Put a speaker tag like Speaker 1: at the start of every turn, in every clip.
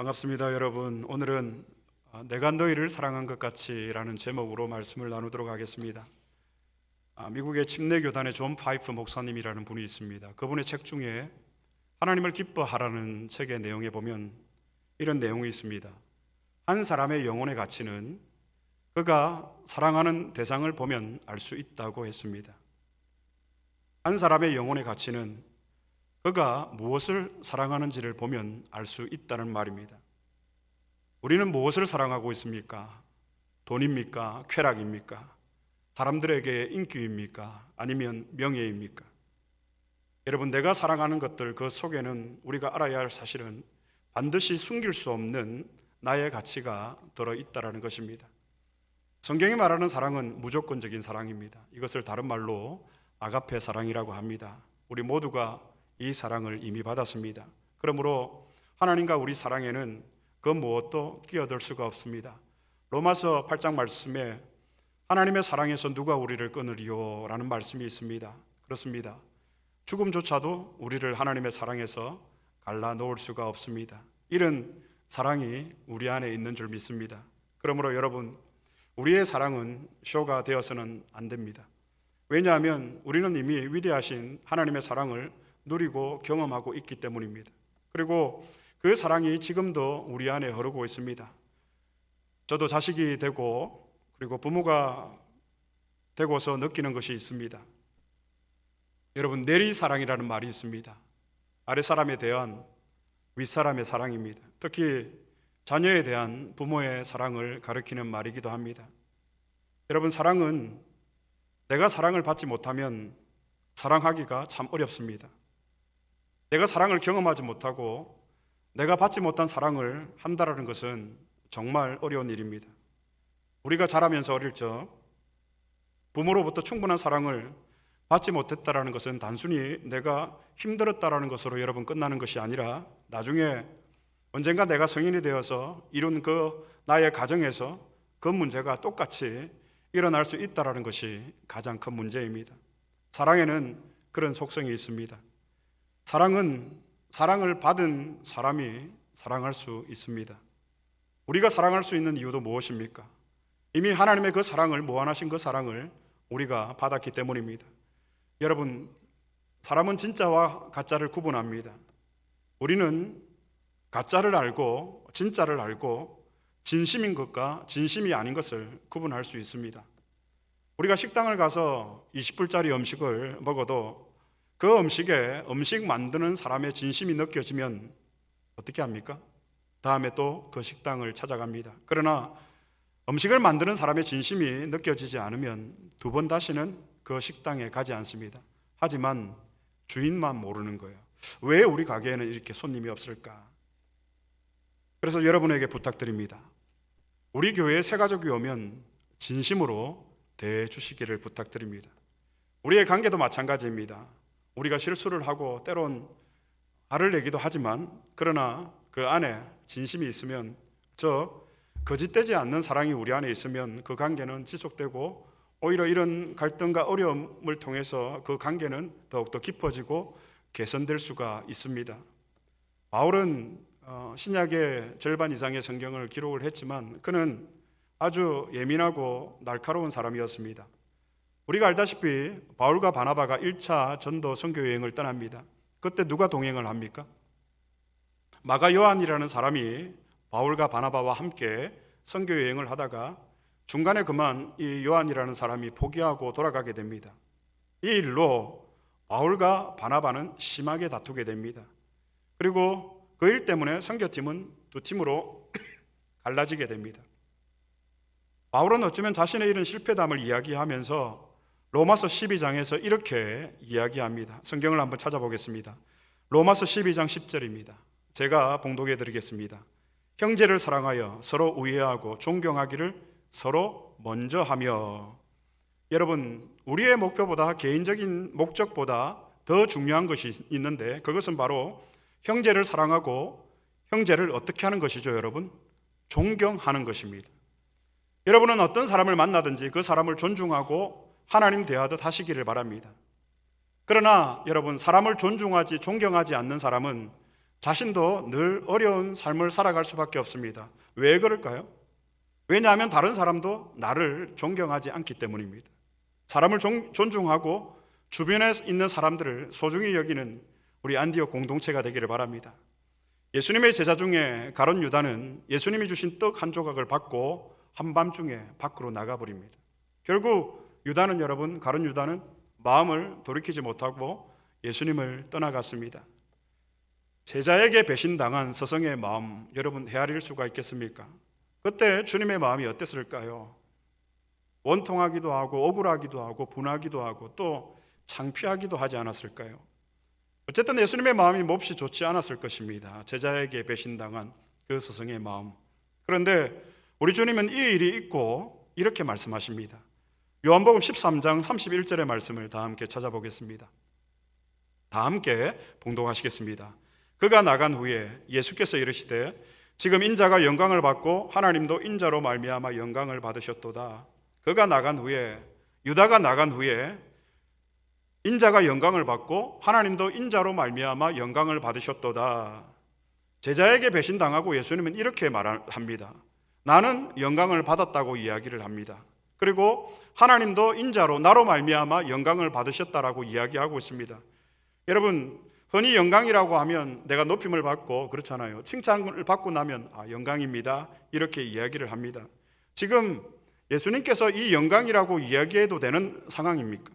Speaker 1: 반갑습니다, 여러분. 오늘은 내가 너희를 사랑한 것 같이라는 제목으로 말씀을 나누도록 하겠습니다. 미국의 침례교단의 존 파이프 목사님이라는 분이 있습니다. 그분의 책 중에 하나님을 기뻐하라는 책의 내용에 보면 이런 내용이 있습니다. 한 사람의 영혼의 가치는 그가 사랑하는 대상을 보면 알 수 있다고 했습니다. 한 사람의 영혼의 가치는 그가 무엇을 사랑하는지를 보면 알 수 있다는 말입니다. 우리는 무엇을 사랑하고 있습니까? 돈입니까? 쾌락입니까? 사람들에게 인기입니까? 아니면 명예입니까? 여러분, 내가 사랑하는 것들 그 속에는 우리가 알아야 할 사실은 반드시 숨길 수 없는 나의 가치가 들어있다는 것입니다. 성경이 말하는 사랑은 무조건적인 사랑입니다. 이것을 다른 말로 아가페 사랑이라고 합니다. 우리 모두가 이 사랑을 이미 받았습니다. 그러므로 하나님과 우리 사랑에는 그 무엇도 끼어들 수가 없습니다. 로마서 8장 말씀에 하나님의 사랑에서 누가 우리를 끊으리요? 라는 말씀이 있습니다. 그렇습니다. 죽음조차도 우리를 하나님의 사랑에서 갈라놓을 수가 없습니다. 이런 사랑이 우리 안에 있는 줄 믿습니다. 그러므로 여러분, 우리의 사랑은 쇼가 되어서는 안 됩니다. 왜냐하면 우리는 이미 위대하신 하나님의 사랑을 누리고 경험하고 있기 때문입니다. 그리고 그 사랑이 지금도 우리 안에 흐르고 있습니다. 저도 자식이 되고 그리고 부모가 되고서 느끼는 것이 있습니다. 여러분, 내리사랑이라는 말이 있습니다. 아랫사람에 대한 윗사람의 사랑입니다. 특히 자녀에 대한 부모의 사랑을 가리키는 말이기도 합니다. 여러분, 사랑은 내가 사랑을 받지 못하면 사랑하기가 참 어렵습니다. 내가 사랑을 경험하지 못하고 내가 받지 못한 사랑을 한다는 것은 정말 어려운 일입니다. 우리가 자라면서 어릴 적 부모로부터 충분한 사랑을 받지 못했다는 것은 단순히 내가 힘들었다는 것으로 여러분 끝나는 것이 아니라 나중에 언젠가 내가 성인이 되어서 이룬 그 나의 가정에서 그 문제가 똑같이 일어날 수 있다는 것이 가장 큰 문제입니다. 사랑에는 그런 속성이 있습니다. 사랑은 사랑을 받은 사람이 사랑할 수 있습니다. 우리가 사랑할 수 있는 이유도 무엇입니까? 이미 하나님의 그 사랑을, 무한하신 그 사랑을 우리가 받았기 때문입니다. 여러분, 사람은 진짜와 가짜를 구분합니다. 우리는 가짜를 알고 진짜를 알고 진심인 것과 진심이 아닌 것을 구분할 수 있습니다. 우리가 식당을 가서 20불짜리 음식을 먹어도 그 음식에 음식 만드는 사람의 진심이 느껴지면 어떻게 합니까? 다음에 또 그 식당을 찾아갑니다. 그러나 음식을 만드는 사람의 진심이 느껴지지 않으면 두 번 다시는 그 식당에 가지 않습니다. 하지만 주인만 모르는 거예요. 왜 우리 가게에는 이렇게 손님이 없을까? 그래서 여러분에게 부탁드립니다. 우리 교회에 새 가족이 오면 진심으로 대해주시기를 부탁드립니다. 우리의 관계도 마찬가지입니다. 우리가 실수를 하고 때론 화를 내기도 하지만 그러나 그 안에 진심이 있으면, 거짓되지 않는 사랑이 우리 안에 있으면 그 관계는 지속되고 오히려 이런 갈등과 어려움을 통해서 그 관계는 더욱더 깊어지고 개선될 수가 있습니다. 바울은 신약의 절반 이상의 성경을 기록을 했지만 그는 아주 예민하고 날카로운 사람이었습니다. 우리가 알다시피 바울과 바나바가 1차 전도 선교 여행을 떠납니다. 그때 누가 동행을 합니까? 마가 요한이라는 사람이 바울과 바나바와 함께 선교 여행을 하다가 중간에 그만 이 요한이라는 사람이 포기하고 돌아가게 됩니다. 이 일로 바울과 바나바는 심하게 다투게 됩니다. 그리고 그 일 때문에 선교팀은 두 팀으로 갈라지게 됩니다. 바울은 어쩌면 자신의 이런 실패담을 이야기하면서 로마서 12장에서 이렇게 이야기합니다. 성경을 한번 찾아보겠습니다. 로마서 12장 10절입니다. 제가 봉독해 드리겠습니다. 형제를 사랑하여 서로 우애하고 존경하기를 서로 먼저 하며. 여러분, 우리의 목표보다 개인적인 목적보다 더 중요한 것이 있는데 그것은 바로 형제를 사랑하고 형제를 어떻게 하는 것이죠, 여러분? 존경하는 것입니다. 여러분은 어떤 사람을 만나든지 그 사람을 존중하고 하나님 대하듯 하시기를 바랍니다. 그러나 여러분, 사람을 존중하지 존경하지 않는 사람은 자신도 늘 어려운 삶을 살아갈 수밖에 없습니다. 왜 그럴까요? 왜냐하면 다른 사람도 나를 존경하지 않기 때문입니다. 사람을 존중하고 주변에 있는 사람들을 소중히 여기는 우리 안디옥 공동체가 되기를 바랍니다. 예수님의 제자 중에 가룟 유다는 예수님이 주신 떡 한 조각을 받고 한밤중에 밖으로 나가버립니다. 결국 유다는 여러분, 가룟 유다는 마음을 돌이키지 못하고 예수님을 떠나갔습니다. 제자에게 배신당한 스승의 마음, 여러분 헤아릴 수가 있겠습니까? 그때 주님의 마음이 어땠을까요? 원통하기도 하고 억울하기도 하고 분하기도 하고 또 창피하기도 하지 않았을까요? 어쨌든 예수님의 마음이 몹시 좋지 않았을 것입니다. 제자에게 배신당한 그 스승의 마음. 그런데 우리 주님은 이 일이 있고 이렇게 말씀하십니다. 요한복음 13장 31절의 말씀을 다 함께 찾아보겠습니다. 다 함께 봉독하시겠습니다. 그가 나간 후에 예수께서 이르시되 지금 인자가 영광을 받고 하나님도 인자로 말미암아 영광을 받으셨도다. 그가 나간 후에, 유다가 나간 후에 인자가 영광을 받고 하나님도 인자로 말미암아 영광을 받으셨도다. 제자에게 배신당하고 예수님은 이렇게 말합니다. 나는 영광을 받았다고 이야기를 합니다. 그리고 하나님도 인자로 나로 말미암아 영광을 받으셨다라고 이야기하고 있습니다. 여러분, 흔히 영광이라고 하면 내가 높임을 받고 그렇잖아요. 칭찬을 받고 나면 영광입니다 이렇게 이야기를 합니다. 지금 예수님께서 이 영광이라고 이야기해도 되는 상황입니까?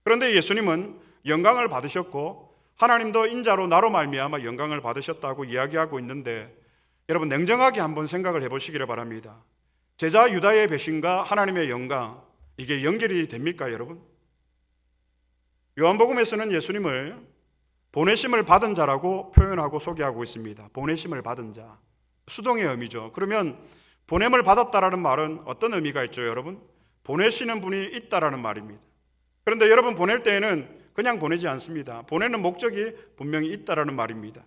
Speaker 1: 그런데 예수님은 영광을 받으셨고 하나님도 인자로 나로 말미암아 영광을 받으셨다고 이야기하고 있는데, 여러분 냉정하게 한번 생각을 해보시기를 바랍니다. 제자 유다의 배신과 하나님의 영광, 이게 연결이 됩니까 여러분? 요한복음에서는 예수님을 보내심을 받은 자라고 표현하고 소개하고 있습니다. 보내심을 받은 자, 수동의 의미죠. 그러면 보냄을 받았다라는 말은 어떤 의미가 있죠 여러분? 보내시는 분이 있다라는 말입니다. 그런데 여러분, 보낼 때에는 그냥 보내지 않습니다. 보내는 목적이 분명히 있다라는 말입니다.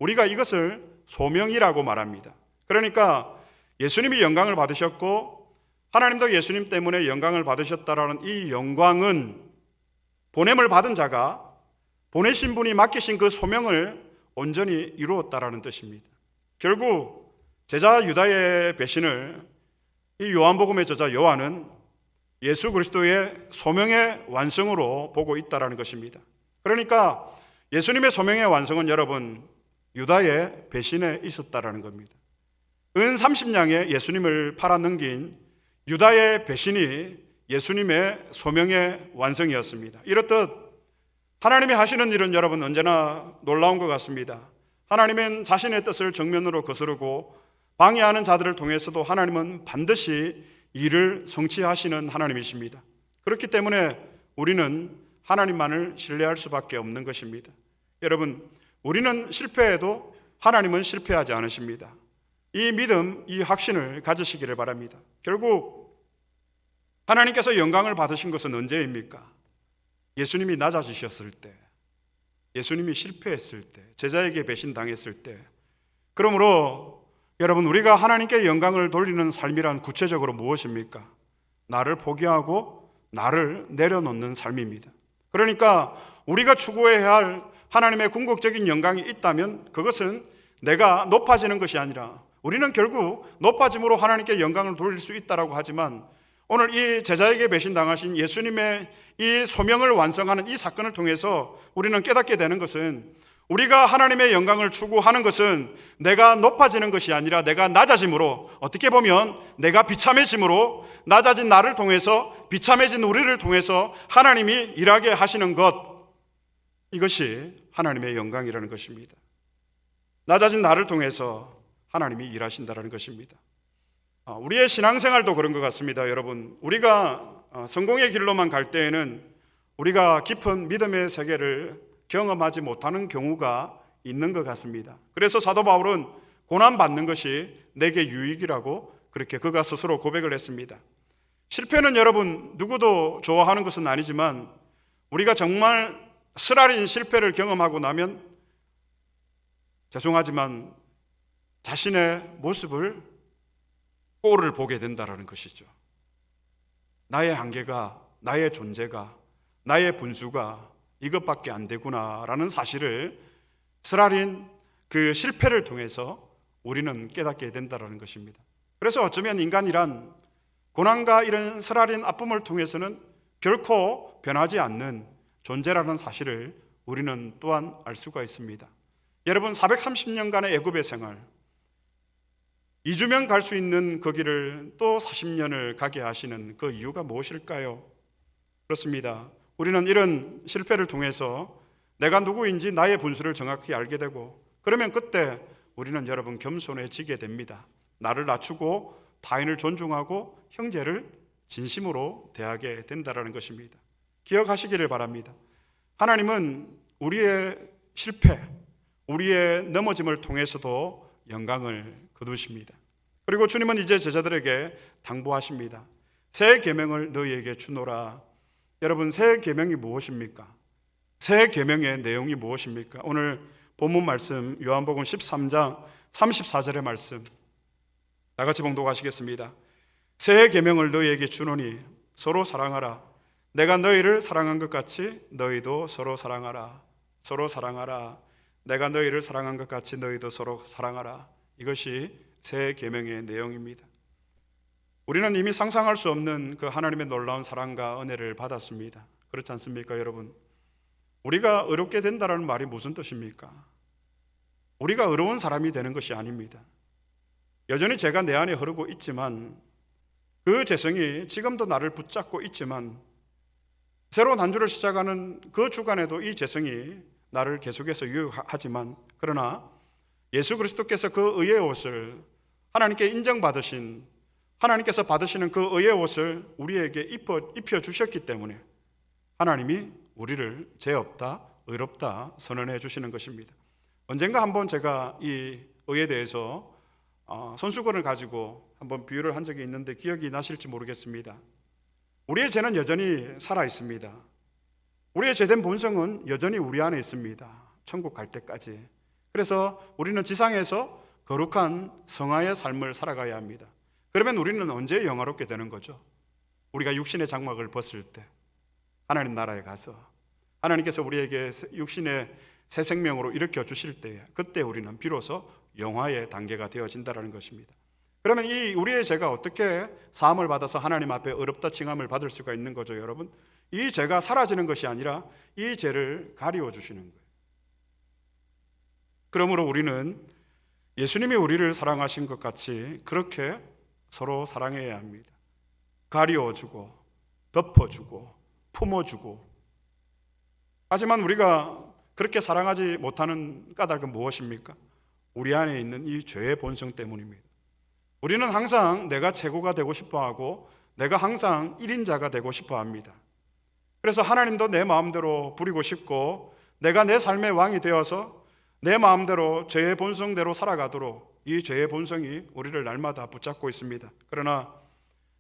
Speaker 1: 우리가 이것을 소명이라고 말합니다. 그러니까 예수님이 영광을 받으셨고 하나님도 예수님 때문에 영광을 받으셨다라는 이 영광은 보냄을 받은 자가 보내신 분이 맡기신 그 소명을 온전히 이루었다라는 뜻입니다. 결국 제자 유다의 배신을 이 요한복음의 저자 요한은 예수 그리스도의 소명의 완성으로 보고 있다라는 것입니다. 그러니까 예수님의 소명의 완성은 여러분, 유다의 배신에 있었다라는 겁니다. 은 30냥에 예수님을 팔아넘긴 유다의 배신이 예수님의 소명의 완성이었습니다. 이렇듯 하나님이 하시는 일은 여러분 언제나 놀라운 것 같습니다. 하나님은 자신의 뜻을 정면으로 거스르고 방해하는 자들을 통해서도 하나님은 반드시 일을 성취하시는 하나님이십니다. 그렇기 때문에 우리는 하나님만을 신뢰할 수밖에 없는 것입니다. 여러분, 우리는 실패해도 하나님은 실패하지 않으십니다. 이 믿음, 이 확신을 가지시기를 바랍니다. 결국 하나님께서 영광을 받으신 것은 언제입니까? 예수님이 낮아지셨을 때, 예수님이 실패했을 때, 제자에게 배신당했을 때. 그러므로 여러분, 우리가 하나님께 영광을 돌리는 삶이란 구체적으로 무엇입니까? 나를 포기하고 나를 내려놓는 삶입니다. 그러니까 우리가 추구해야 할 하나님의 궁극적인 영광이 있다면 그것은 내가 높아지는 것이 아니라, 우리는 결국 높아짐으로 하나님께 영광을 돌릴 수 있다라고 하지만, 오늘 이 제자에게 배신당하신 예수님의 이 소명을 완성하는 이 사건을 통해서 우리는 깨닫게 되는 것은, 우리가 하나님의 영광을 추구하는 것은 내가 높아지는 것이 아니라 내가 낮아짐으로, 어떻게 보면 내가 비참해짐으로, 낮아진 나를 통해서, 비참해진 우리를 통해서 하나님이 일하게 하시는 것, 이것이 하나님의 영광이라는 것입니다. 낮아진 나를 통해서 하나님이 일하신다는 것입니다. 우리의 신앙생활도 그런 것 같습니다. 여러분, 우리가 성공의 길로만 갈 때에는 우리가 깊은 믿음의 세계를 경험하지 못하는 경우가 있는 것 같습니다. 그래서 사도 바울은 고난받는 것이 내게 유익이라고 그렇게 그가 스스로 고백을 했습니다. 실패는 여러분 누구도 좋아하는 것은 아니지만, 우리가 정말 쓰라린 실패를 경험하고 나면 죄송하지만 자신의 모습을, 꼴을 보게 된다는 것이죠. 나의 한계가, 나의 존재가, 나의 분수가 이것밖에 안 되구나라는 사실을 쓰라린 그 실패를 통해서 우리는 깨닫게 된다는 것입니다. 그래서 어쩌면 인간이란 고난과 이런 쓰라린 아픔을 통해서는 결코 변하지 않는 존재라는 사실을 우리는 또한 알 수가 있습니다. 여러분, 430년간의 애굽의 생활, 2주면 갈 수 있는 그 길을 또 40년을 가게 하시는 그 이유가 무엇일까요? 그렇습니다. 우리는 이런 실패를 통해서 내가 누구인지 나의 분수를 정확히 알게 되고, 그러면 그때 우리는 여러분 겸손해지게 됩니다. 나를 낮추고 타인을 존중하고 형제를 진심으로 대하게 된다는 것입니다. 기억하시기를 바랍니다. 하나님은 우리의 실패, 우리의 넘어짐을 통해서도 영광을 거두십니다. 그리고 주님은 이제 제자들에게 당부하십니다. 새 계명을 너희에게 주노라. 여러분, 새 계명이 무엇입니까? 새 계명의 내용이 무엇입니까? 오늘 본문 말씀 요한복음 13장 34절의 말씀 다 같이 봉독하시겠습니다. 새 계명을 너희에게 주노니 서로 사랑하라. 내가 너희를 사랑한 것 같이 너희도 서로 사랑하라. 서로 사랑하라. 내가 너희를 사랑한 것 같이 너희도 서로 사랑하라. 이것이 새 계명의 내용입니다. 우리는 이미 상상할 수 없는 그 하나님의 놀라운 사랑과 은혜를 받았습니다. 그렇지 않습니까, 여러분? 우리가 의롭게 된다는 말이 무슨 뜻입니까? 우리가 의로운 사람이 되는 것이 아닙니다. 여전히 죄가 내 안에 흐르고 있지만, 그 죄성이 지금도 나를 붙잡고 있지만, 새로운 한 주를 시작하는 그 주간에도 이 죄성이 나를 계속해서 유혹하지만, 그러나 예수 그리스도께서 그 의의 옷을, 하나님께 인정받으신, 하나님께서 받으시는 그 의의 옷을 우리에게 입혀주셨기 때문에 하나님이 우리를 죄 없다, 의롭다 선언해 주시는 것입니다. 언젠가 한번 제가 이 의에 대해서 손수건을 가지고 한번 비유를 한 적이 있는데 기억이 나실지 모르겠습니다. 우리의 죄는 여전히 살아 있습니다. 우리의 죄된 본성은 여전히 우리 안에 있습니다. 천국 갈 때까지. 그래서 우리는 지상에서 거룩한 성화의 삶을 살아가야 합니다. 그러면 우리는 언제 영화롭게 되는 거죠? 우리가 육신의 장막을 벗을 때, 하나님 나라에 가서 하나님께서 우리에게 육신의 새 생명으로 일으켜 주실 때, 그때 우리는 비로소 영화의 단계가 되어진다는 것입니다. 그러면 이 우리의 죄가 어떻게 사함을 받아서 하나님 앞에 의롭다 칭함을 받을 수가 있는 거죠, 여러분? 이 죄가 사라지는 것이 아니라 이 죄를 가리워 주시는 거예요. 그러므로 우리는 예수님이 우리를 사랑하신 것 같이 그렇게 서로 사랑해야 합니다. 가리워주고 덮어주고 품어주고. 하지만 우리가 그렇게 사랑하지 못하는 까닭은 무엇입니까? 우리 안에 있는 이 죄의 본성 때문입니다. 우리는 항상 내가 최고가 되고 싶어하고 내가 항상 1인자가 되고 싶어합니다. 그래서 하나님도 내 마음대로 부리고 싶고 내가 내 삶의 왕이 되어서 내 마음대로 죄의 본성대로 살아가도록 이 죄의 본성이 우리를 날마다 붙잡고 있습니다. 그러나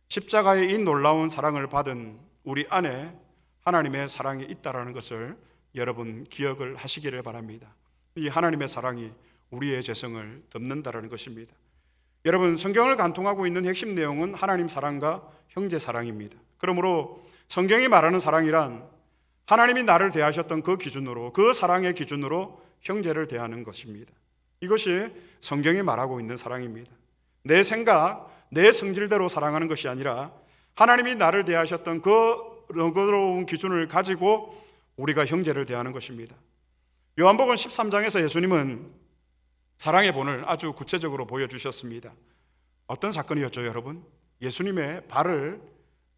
Speaker 1: 십자가의 이 놀라운 사랑을 받은 우리 안에 하나님의 사랑이 있다는 것을 여러분 기억을 하시기를 바랍니다. 이 하나님의 사랑이 우리의 죄성을 덮는다는 것입니다. 여러분, 성경을 간통하고 있는 핵심 내용은 하나님 사랑과 형제 사랑입니다. 그러므로 성경이 말하는 사랑이란 하나님이 나를 대하셨던 그 기준으로, 그 사랑의 기준으로 형제를 대하는 것입니다. 이것이 성경이 말하고 있는 사랑입니다. 내 생각, 내 성질대로 사랑하는 것이 아니라 하나님이 나를 대하셨던 그 너그러운 기준을 가지고 우리가 형제를 대하는 것입니다. 요한복음 13장에서 예수님은 사랑의 본을 아주 구체적으로 보여주셨습니다. 어떤 사건이었죠, 여러분?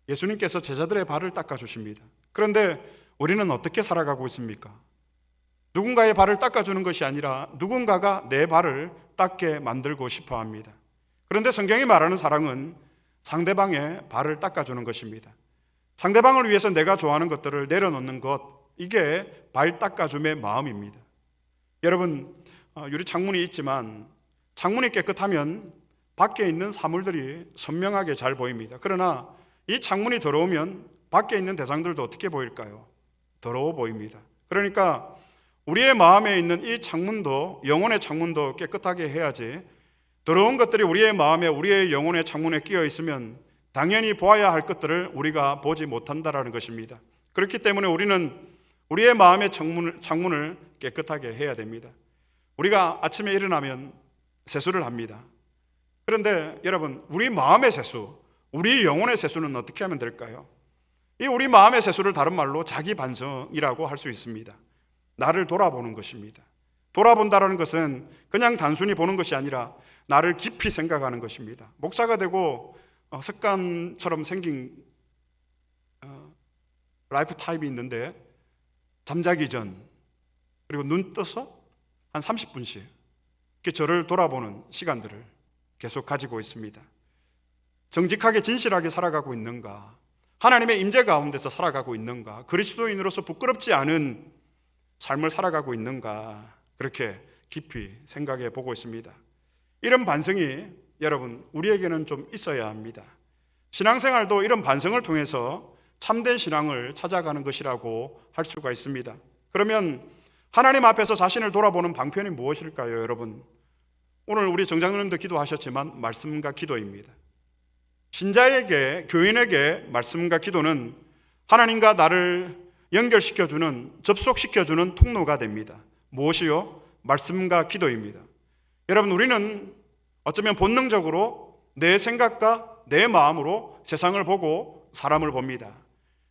Speaker 1: 예수님께서 제자들의 발을 닦아주십니다. 그런데 우리는 어떻게 살아가고 있습니까? 누군가의 발을 닦아주는 것이 아니라 누군가가 내 발을 닦게 만들고 싶어 합니다. 그런데 성경이 말하는 사랑은 상대방의 발을 닦아주는 것입니다. 상대방을 위해서 내가 좋아하는 것들을 내려놓는 것, 이게 발 닦아줌의 마음입니다. 여러분, 유리 창문이 있지만 창문이 깨끗하면 밖에 있는 사물들이 선명하게 잘 보입니다. 그러나 이 창문이 더러우면 밖에 있는 대상들도 어떻게 보일까요? 더러워 보입니다. 그러니까 우리의 마음에 있는 이 창문도, 영혼의 창문도 깨끗하게 해야지, 더러운 것들이 우리의 마음에, 우리의 영혼의 창문에 끼어 있으면 당연히 보아야 할 것들을 우리가 보지 못한다는 것입니다. 그렇기 때문에 우리는 우리의 마음의 창문을 깨끗하게 해야 됩니다. 우리가 아침에 일어나면 세수를 합니다. 그런데 여러분, 우리 마음의 세수, 우리 영혼의 세수는 어떻게 하면 될까요? 이 우리 마음의 세수를 다른 말로 자기 반성이라고 할 수 있습니다. 나를 돌아보는 것입니다. 돌아본다는 것은 그냥 단순히 보는 것이 아니라 나를 깊이 생각하는 것입니다. 목사가 되고 습관처럼 생긴 라이프 타입이 있는데, 잠자기 전 그리고 눈 떠서 한 30분씩 이렇게 저를 돌아보는 시간들을 계속 가지고 있습니다. 정직하게 진실하게 살아가고 있는가, 하나님의 임재 가운데서 살아가고 있는가, 그리스도인으로서 부끄럽지 않은 삶을 살아가고 있는가, 그렇게 깊이 생각해 보고 있습니다. 이런 반성이 여러분, 우리에게는 좀 있어야 합니다. 신앙생활도 이런 반성을 통해서 참된 신앙을 찾아가는 것이라고 할 수가 있습니다. 그러면 하나님 앞에서 자신을 돌아보는 방편이 무엇일까요, 여러분? 오늘 우리 정장로님도 기도하셨지만 말씀과 기도입니다. 신자에게, 교인에게 말씀과 기도는 하나님과 나를 연결시켜주는, 접속시켜주는 통로가 됩니다. 무엇이요? 말씀과 기도입니다. 여러분, 우리는 어쩌면 본능적으로 내 생각과 내 마음으로 세상을 보고 사람을 봅니다.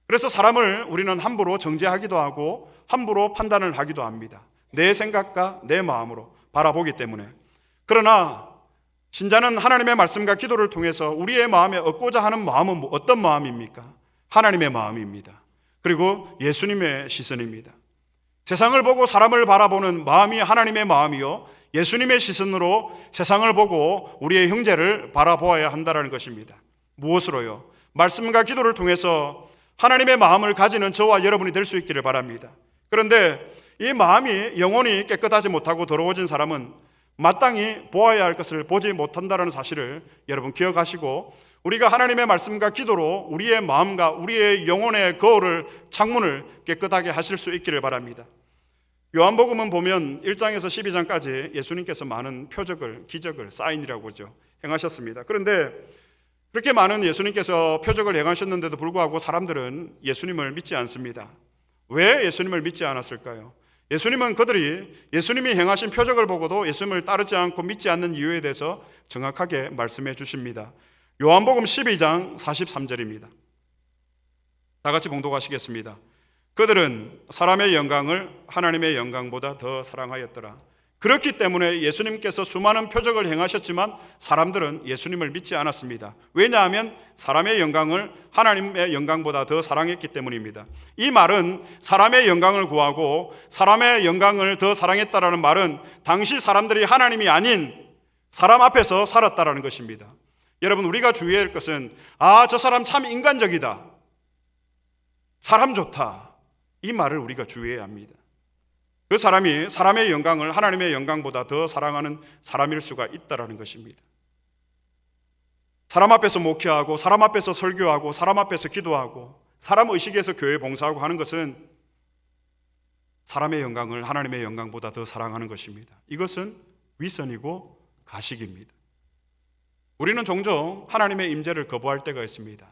Speaker 1: 그래서 사람을 우리는 함부로 정죄하기도 하고 함부로 판단을 하기도 합니다. 내 생각과 내 마음으로 바라보기 때문에. 그러나 신자는 하나님의 말씀과 기도를 통해서 우리의 마음에 얻고자 하는 마음은 어떤 마음입니까? 하나님의 마음입니다. 그리고 예수님의 시선입니다. 세상을 보고 사람을 바라보는 마음이 하나님의 마음이요, 예수님의 시선으로 세상을 보고 우리의 형제를 바라보아야 한다는 것입니다. 무엇으로요? 말씀과 기도를 통해서 하나님의 마음을 가지는 저와 여러분이 될 수 있기를 바랍니다. 그런데 이 마음이 영혼이 깨끗하지 못하고 더러워진 사람은 마땅히 보아야 할 것을 보지 못한다는 사실을 여러분 기억하시고, 우리가 하나님의 말씀과 기도로 우리의 마음과 우리의 영혼의 거울을, 창문을 깨끗하게 하실 수 있기를 바랍니다. 요한복음은 보면 1장에서 12장까지 예수님께서 많은 표적을, 기적을, 사인이라고 하죠, 행하셨습니다. 그런데 그렇게 많은 예수님께서 표적을 행하셨는데도 불구하고 사람들은 예수님을 믿지 않습니다. 왜 예수님을 믿지 않았을까요? 예수님은 그들이 예수님이 행하신 표적을 보고도 예수님을 따르지 않고 믿지 않는 이유에 대해서 정확하게 말씀해 주십니다. 요한복음 12장 43절입니다. 다 같이 봉독하시겠습니다. 그들은 사람의 영광을 하나님의 영광보다 더 사랑하였더라. 그렇기 때문에 예수님께서 수많은 표적을 행하셨지만 사람들은 예수님을 믿지 않았습니다. 왜냐하면 사람의 영광을 하나님의 영광보다 더 사랑했기 때문입니다. 이 말은 사람의 영광을 구하고 사람의 영광을 더 사랑했다라는 말은 당시 사람들이 하나님이 아닌 사람 앞에서 살았다라는 것입니다. 여러분, 우리가 주의해야 할 것은 저 사람 참 인간적이다, 사람 좋다, 이 말을 우리가 주의해야 합니다. 그 사람이 사람의 영광을 하나님의 영광보다 더 사랑하는 사람일 수가 있다는 것입니다. 사람 앞에서 목회하고 사람 앞에서 설교하고 사람 앞에서 기도하고 사람 의식에서 교회 봉사하고 하는 것은 사람의 영광을 하나님의 영광보다 더 사랑하는 것입니다. 이것은 위선이고 가식입니다. 우리는 종종 하나님의 임재를 거부할 때가 있습니다.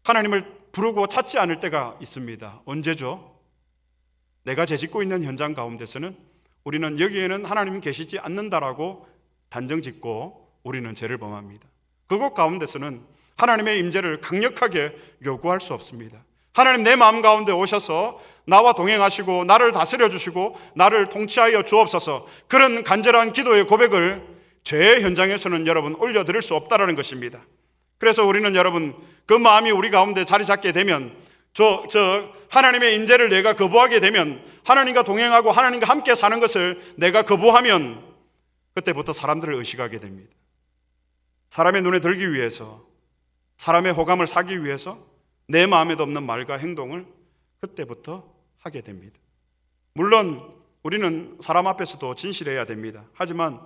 Speaker 1: 하나님을 부르고 찾지 않을 때가 있습니다. 언제죠? 내가 재짓고 있는 현장 가운데서는 우리는 여기에는 하나님이 계시지 않는다라고 단정짓고 우리는 죄를 범합니다. 그곳 가운데서는 하나님의 임재를 강력하게 요구할 수 없습니다. 하나님, 내 마음 가운데 오셔서 나와 동행하시고 나를 다스려 주시고 나를 통치하여 주옵소서, 그런 간절한 기도의 고백을 죄의 현장에서는 여러분 올려드릴 수 없다라는 것입니다. 그래서 우리는 여러분, 그 마음이 우리 가운데 자리 잡게 되면 하나님의 임재를 내가 거부하게 되면, 하나님과 동행하고 하나님과 함께 사는 것을 내가 거부하면 그때부터 사람들을 의식하게 됩니다. 사람의 눈에 들기 위해서, 사람의 호감을 사기 위해서 내 마음에도 없는 말과 행동을 그때부터 하게 됩니다. 물론 우리는 사람 앞에서도 진실해야 됩니다. 하지만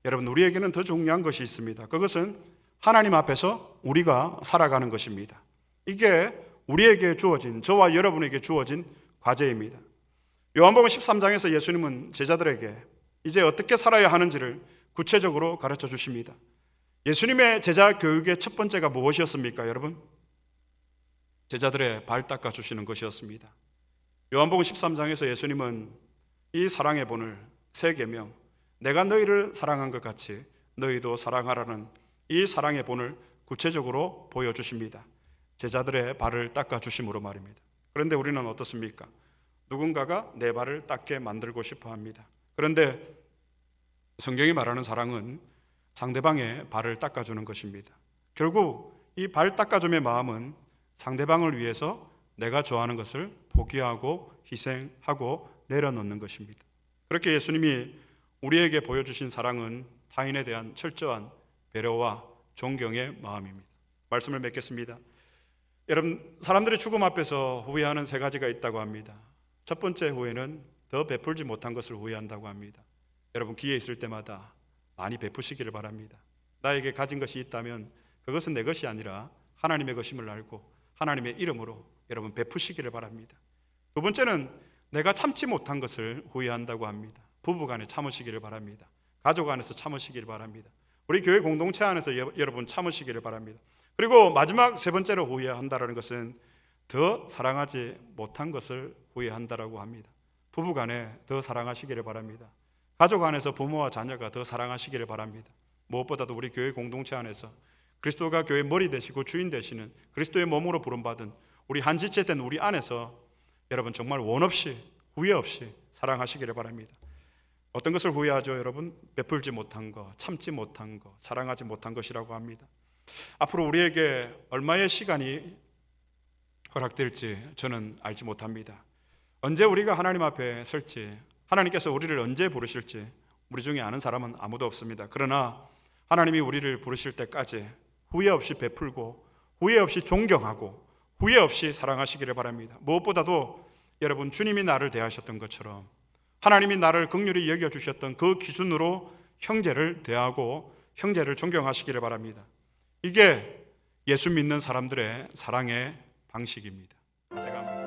Speaker 1: 여러분, 우리에게는 더 중요한 것이 있습니다. 그것은 하나님 앞에서 우리가 살아가는 것입니다. 이게 우리에게 주어진, 저와 여러분에게 주어진 과제입니다. 요한복음 13장에서 예수님은 제자들에게 이제 어떻게 살아야 하는지를 구체적으로 가르쳐 주십니다. 예수님의 제자 교육의 첫 번째가 무엇이었습니까, 여러분? 제자들의 발 닦아 주시는 것이었습니다. 요한복음 13장에서 예수님은 이 사랑의 본을 세 계명, 내가 너희를 사랑한 것 같이 너희도 사랑하라는 이 사랑의 본을 구체적으로 보여주십니다. 제자들의 발을 닦아주심으로 말입니다. 그런데 우리는 어떻습니까? 누군가가 내 발을 닦게 만들고 싶어 합니다. 그런데 성경이 말하는 사랑은 상대방의 발을 닦아주는 것입니다. 결국 이 발 닦아줌의 마음은 상대방을 위해서 내가 좋아하는 것을 포기하고 희생하고 내려놓는 것입니다. 그렇게 예수님이 우리에게 보여주신 사랑은 타인에 대한 철저한 배려와 존경의 마음입니다. 말씀을 맺겠습니다. 여러분, 사람들이 죽음 앞에서 후회하는 세 가지가 있다고 합니다. 첫 번째 후회는 더 베풀지 못한 것을 후회한다고 합니다. 여러분, 기회 있을 때마다 많이 베푸시기를 바랍니다. 나에게 가진 것이 있다면 그것은 내 것이 아니라 하나님의 것임을 알고 하나님의 이름으로 여러분 베푸시기를 바랍니다. 두 번째는 내가 참지 못한 것을 후회한다고 합니다. 부부간에 참으시기를 바랍니다. 가족 안에서 참으시기를 바랍니다. 우리 교회 공동체 안에서 여러분 참으시기를 바랍니다. 그리고 마지막 세 번째로 후회한다는 것은 더 사랑하지 못한 것을 후회한다라고 합니다. 부부간에 더 사랑하시기를 바랍니다. 가족 안에서 부모와 자녀가 더 사랑하시기를 바랍니다. 무엇보다도 우리 교회 공동체 안에서 그리스도가 교회 머리 되시고 주인 되시는 그리스도의 몸으로 부름받은 우리 한 지체 된 우리 안에서 여러분 정말 원 없이 후회 없이 사랑하시기를 바랍니다. 어떤 것을 후회하죠, 여러분? 베풀지 못한 것, 참지 못한 것, 사랑하지 못한 것이라고 합니다. 앞으로 우리에게 얼마의 시간이 허락될지 저는 알지 못합니다. 언제 우리가 하나님 앞에 설지, 하나님께서 우리를 언제 부르실지 우리 중에 아는 사람은 아무도 없습니다. 그러나 하나님이 우리를 부르실 때까지 후회 없이 베풀고 후회 없이 존경하고 후회 없이 사랑하시기를 바랍니다. 무엇보다도 여러분, 주님이 나를 대하셨던 것처럼 하나님이 나를 긍휼히 여겨주셨던 그 기준으로 형제를 대하고 형제를 존경하시기를 바랍니다. 이게 예수 믿는 사람들의 사랑의 방식입니다. 제가